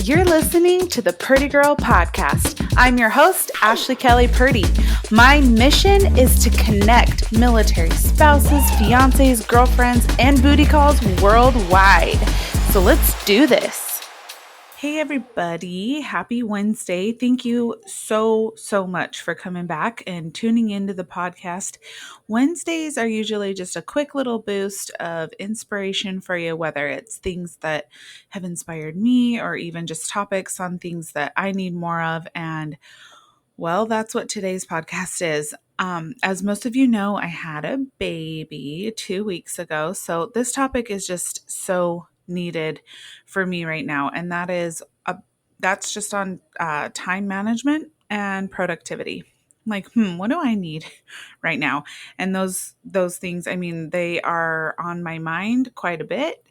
You're listening to the Purdy Girl Podcast. I'm your host, Ashley Kelly Purdy. My mission is to connect military spouses, fiancés, girlfriends, and booty calls worldwide. So let's do this. Hey everybody, happy Wednesday. Thank you so much for coming back and tuning into the podcast. Wednesdays are usually just a quick little boost of inspiration for you, whether it's things that have inspired me or even just topics on things that I need more of. And well, that's what today's podcast is. As most of you know, I had a baby 2 weeks ago. So this topic is just so needed for me right now. And that's just on time management and productivity. Like, what do I need right now? And those things, I mean, they are on my mind quite a bit.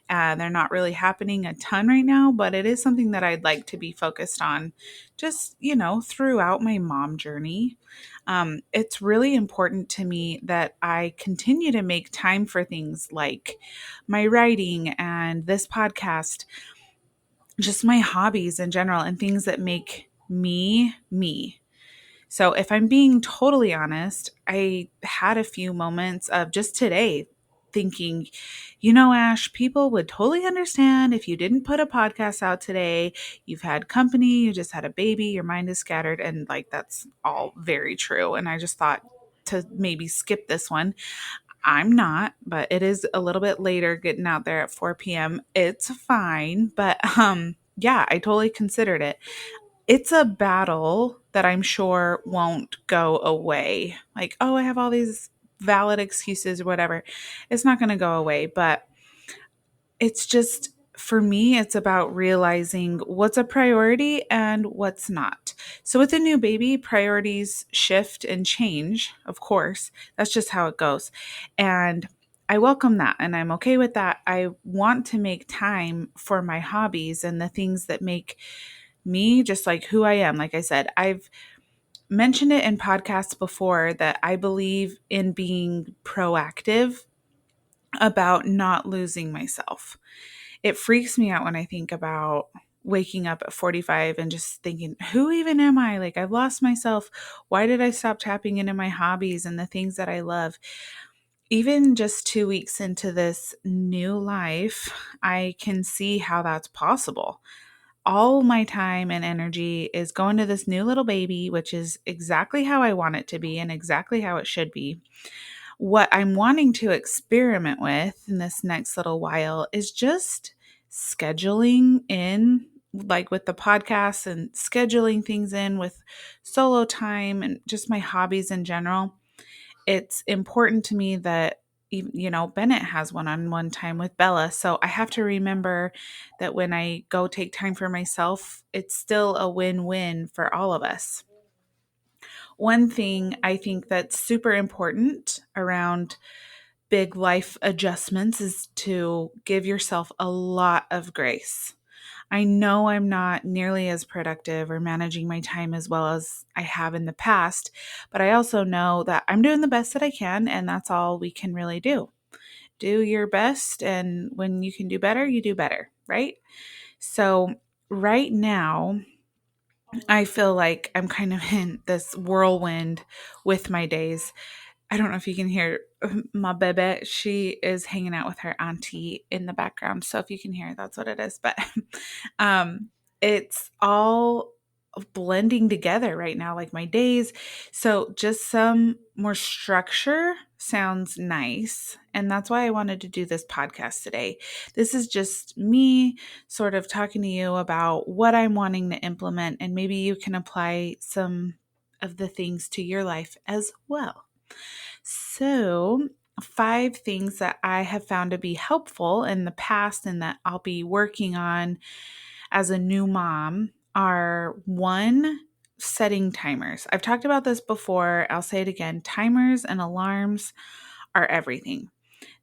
They're not really happening a ton right now, but it is something that I'd like to be focused on just, throughout my mom journey. It's really important to me that I continue to make time for things like my writing and this podcast, just my hobbies in general, and things that make me me. So, if I'm being totally honest, I had a few moments of just today thinking, Ash, people would totally understand if you didn't put a podcast out today. You've had company, you just had a baby, your mind is scattered. And like, that's all very true. And I just thought to maybe skip this one. I'm not, but it is a little bit later getting out there at 4 p.m. It's fine. But yeah, I totally considered it. It's a battle that I'm sure won't go away. Like, oh, I have all these valid excuses or whatever. It's not going to go away. But it's just, for me, it's about realizing what's a priority and what's not. So with a new baby, priorities shift and change, of course. That's just how it goes. And I welcome that and I'm okay with that. I want to make time for my hobbies and the things that make me just like who I am. Like I said, I've mentioned it in podcasts before that I believe in being proactive about not losing myself. It freaks me out when I think about waking up at 45 and just thinking, who even am I? Like, I've lost myself. Why did I stop tapping into my hobbies and the things that I love? Even just 2 weeks into this new life, I can see how that's possible. All my time and energy is going to this new little baby, which is exactly how I want it to be and exactly how it should be. What I'm wanting to experiment with in this next little while is just scheduling in, like with the podcast, and scheduling things in with solo time and just my hobbies in general. It's important to me that Bennett has one-on-one time with Bella. So I have to remember that when I go take time for myself, it's still a win-win for all of us. One thing I think that's super important around big life adjustments is to give yourself a lot of grace. I know I'm not nearly as productive or managing my time as well as I have in the past, but I also know that I'm doing the best that I can, and that's all we can really do. Do your best, and when you can do better, you do better, right? So right now, I feel like I'm kind of in this whirlwind with my days. I don't know if you can hear my bebe. She is hanging out with her auntie in the background. So if you can hear, that's what it is. But it's all blending together right now, like my days. So just some more structure sounds nice. And that's why I wanted to do this podcast today. This is just me sort of talking to you about what I'm wanting to implement, and maybe you can apply some of the things to your life as well. So, 5 things that I have found to be helpful in the past and that I'll be working on as a new mom are: 1, setting timers. I've talked about this before. I'll say it again. Timers and alarms are everything.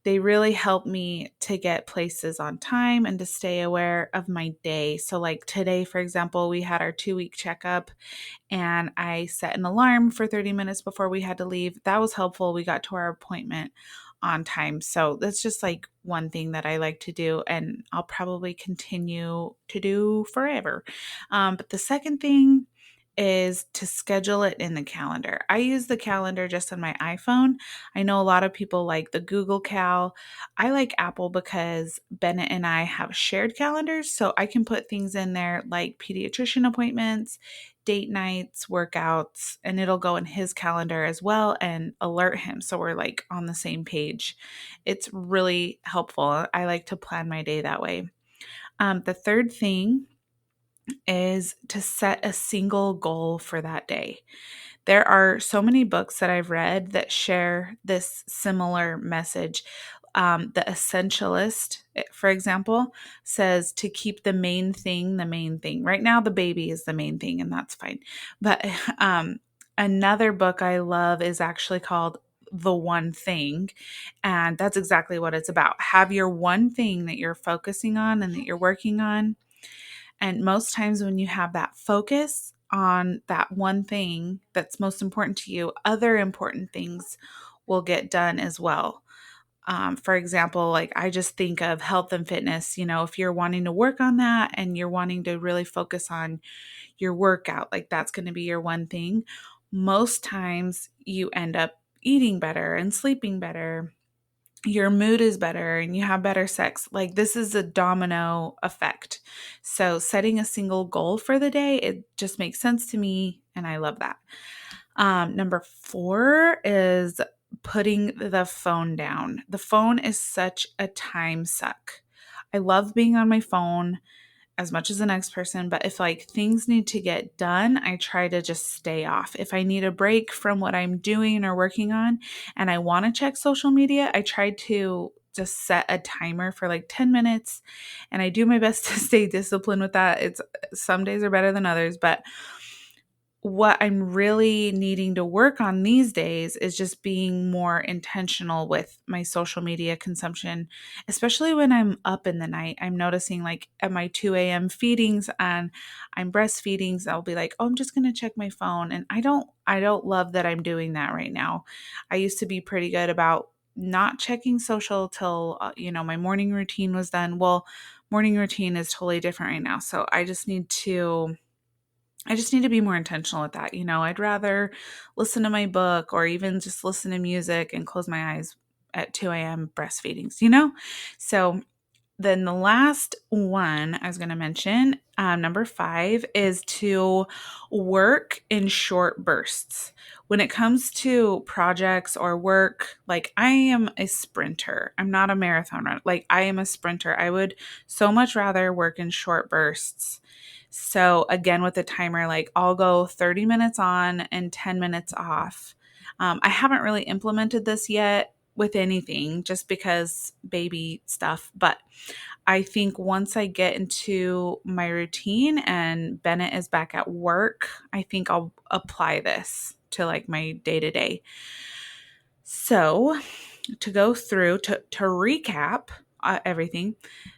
They really help me to get places on time and to stay aware of my day. So like today, for example, we had our 2-week checkup and I set an alarm for 30 minutes before we had to leave. That was helpful. We got to our appointment on time. So that's just like one thing that I like to do, and I'll probably continue to do forever. But the second thing is to schedule it in the calendar. I use the calendar just on my iPhone. I know a lot of people like the Google Cal. I like Apple because Bennett and I have shared calendars, so I can put things in there like pediatrician appointments, date nights, workouts, and it'll go in his calendar as well and alert him. So we're like on the same page. It's really helpful. I like to plan my day that way. The third thing is to set a single goal for that day. There are so many books that I've read that share this similar message. The Essentialist, for example, says to keep the main thing the main thing. Right now, the baby is the main thing, and that's fine. But another book I love is actually called The One Thing, and that's exactly what it's about. Have your one thing that you're focusing on and that you're working on. And most times when you have that focus on that one thing that's most important to you, other important things will get done as well. For example, like I just think of health and fitness. If you're wanting to work on that and you're wanting to really focus on your workout, like that's going to be your one thing. Most times you end up eating better and sleeping better. Your mood is better and you have better sex. Like this is a domino effect. So setting a single goal for the day, it just makes sense to me. And I love that. Number 4 is putting the phone down. The phone is such a time suck. I love being on my phone as much as the next person, but if like things need to get done, I try to just stay off. If I need a break from what I'm doing or working on and I want to check social media, I try to just set a timer for like 10 minutes, and I do my best to stay disciplined with that. Some days are better than others, but what I'm really needing to work on these days is just being more intentional with my social media consumption, especially when I'm up in the night. I'm noticing like at my 2 a.m. feedings and I'm breastfeeding, I'll be like, oh, I'm just going to check my phone. And I don't love that I'm doing that right now. I used to be pretty good about not checking social till, my morning routine was done. Well, morning routine is totally different right now. So I just need to be more intentional with that. I'd rather listen to my book or even just listen to music and close my eyes at 2 a.m. breastfeedings, So then the last one I was going to mention, number 5, is to work in short bursts. When it comes to projects or work, like I am a sprinter. I'm not a marathon runner. Like I am a sprinter. I would so much rather work in short bursts. So again, with the timer, like I'll go 30 minutes on and 10 minutes off. I haven't really implemented this yet with anything just because baby stuff, but I think once I get into my routine and Bennett is back at work, I think I'll apply this to like my day-to-day. So to go through, to recap everything,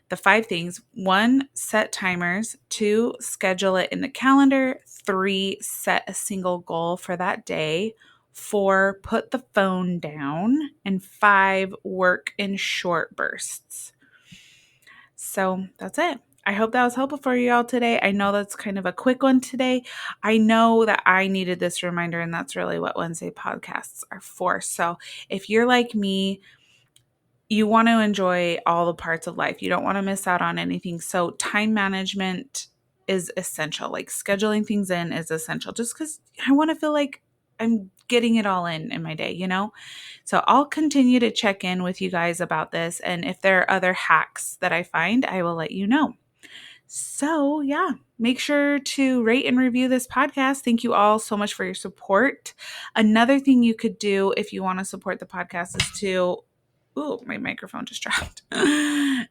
the 5 things: 1, set timers; 2, schedule it in the calendar; 3, set a single goal for that day; 4, put the phone down; and 5, work in short bursts. So that's it. I hope that was helpful for you all today. I know that's kind of a quick one today. I know that I needed this reminder, and that's really what Wednesday podcasts are for. So if you're like me, you want to enjoy all the parts of life. You don't want to miss out on anything. So time management is essential. Like scheduling things in is essential just because I want to feel like I'm getting it all in my day, So I'll continue to check in with you guys about this. And if there are other hacks that I find, I will let you know. So yeah, make sure to rate and review this podcast. Thank you all so much for your support. Another thing you could do if you want to support the podcast is to my microphone just dropped,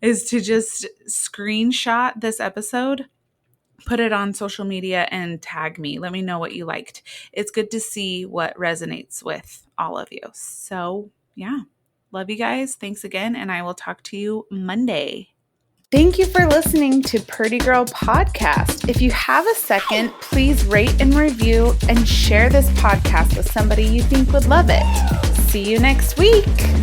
is to just screenshot this episode, put it on social media, and tag me. Let me know what you liked. It's good to see what resonates with all of you. So yeah, love you guys. Thanks again. And I will talk to you Monday. Thank you for listening to Purdy Girl Podcast. If you have a second, please rate and review and share this podcast with somebody you think would love it. See you next week.